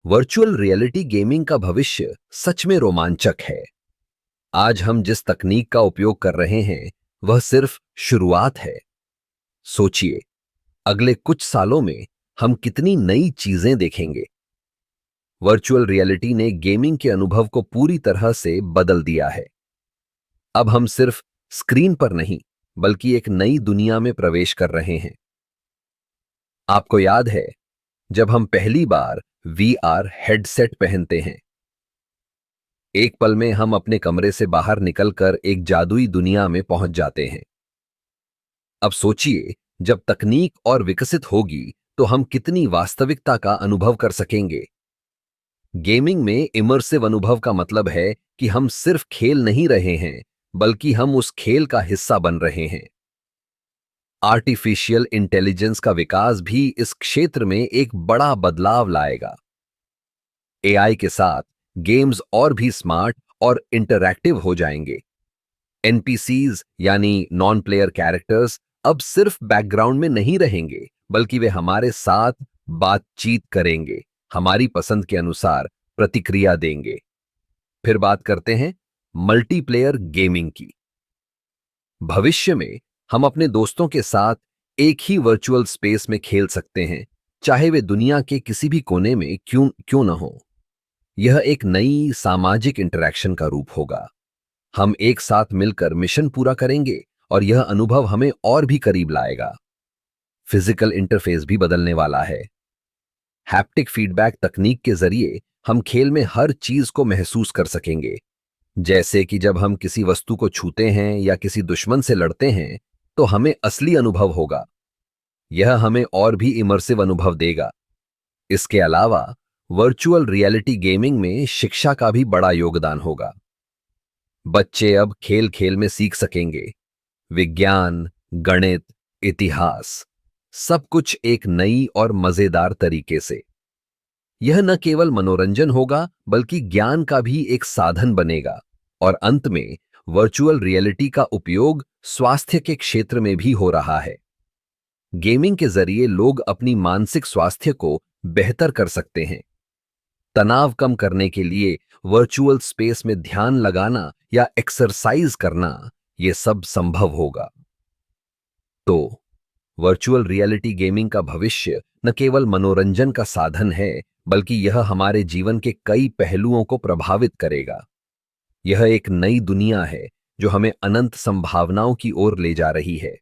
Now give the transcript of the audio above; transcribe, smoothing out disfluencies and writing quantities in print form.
Virtual reality gaming का भविष्य सच में रोमांचक है। आज हम जिस तकनीक का उपयोग कर रहे हैं, वह सिर्फ शुरुआत है। सोचिए, अगले कुछ सालों में हम कितनी नई चीजें देखेंगे। वर्चुअल रियलिटी ने गेमिंग के अनुभव को पूरी तरह से बदल दिया है। अब हम सिर्फ स्क्रीन पर नहीं, बल्कि एक नई दुनिया में प्रवेश कर रहे हैं। आपको याद है, जब हम पहली बार वीआर हेडसेट पहनते हैं, एक पल में हम अपने कमरे से बाहर निकलकर एक जादुई दुनिया में पहुंच जाते हैं। अब सोचिए, जब तकनीक और विकसित होगी तो हम कितनी वास्तविकता का अनुभव कर सकेंगे। गेमिंग में इमर्सिव अनुभव का मतलब है कि हम सिर्फ खेल नहीं रहे हैं, बल्कि हम उस खेल का हिस्सा बन रहे हैं। आर्टिफिशियल इंटेलिजेंस का विकास भी इस क्षेत्र में एक बड़ा बदलाव लाएगा। एआई के साथ गेम्स और भी स्मार्ट और इंटरैक्टिव हो जाएंगे। एनपीसीज यानी नॉन प्लेयर कैरेक्टर्स अब सिर्फ बैकग्राउंड में नहीं रहेंगे, बल्कि वे हमारे साथ बातचीत करेंगे, हमारी पसंद के अनुसार प्रतिक्रिया देंगे। फिर बात करते हैं मल्टीप्लेयर गेमिंग की। भविष्य में हम अपने दोस्तों के साथ एक ही वर्चुअल स्पेस में खेल सकते हैं, चाहे वे दुनिया के किसी भी कोने में क्यों क्यों न हो। यह एक नई सामाजिक इंटरैक्शन का रूप होगा। हम एक साथ मिलकर मिशन पूरा करेंगे और यह अनुभव हमें और भी करीब लाएगा। फिजिकल इंटरफेस भी बदलने वाला है। हैप्टिक फीडबैक तकनीक के जरिए हम खेल में हर चीज को महसूस कर सकेंगे। जैसे कि जब हम किसी वस्तु को छूते हैं या किसी दुश्मन से लड़ते हैं, तो हमें असली अनुभव होगा। यह हमें और भी इमर्सिव अनुभव देगा। इसके अलावा वर्चुअल रियलिटी गेमिंग में शिक्षा का भी बड़ा योगदान होगा। बच्चे अब खेल खेल में सीख सकेंगे। विज्ञान, गणित, इतिहास, सब कुछ एक नई और मजेदार तरीके से। यह न केवल मनोरंजन होगा, बल्कि ज्ञान का भी एक साधन बनेगा। और अंत में वर्चुअल रियलिटी का उपयोग स्वास्थ्य के क्षेत्र में भी हो रहा है। गेमिंग के जरिए लोग अपनी मानसिक स्वास्थ्य को बेहतर कर सकते हैं। तनाव कम करने के लिए वर्चुअल स्पेस में ध्यान लगाना या एक्सरसाइज करना, यह सब संभव होगा। तो वर्चुअल रियलिटी गेमिंग का भविष्य न केवल मनोरंजन का साधन है, बल्कि यह हमारे जीवन के कई पहलुओं को प्रभावित करेगा। यह एक नई दुनिया है जो हमें अनंत संभावनाओं की ओर ले जा रही है।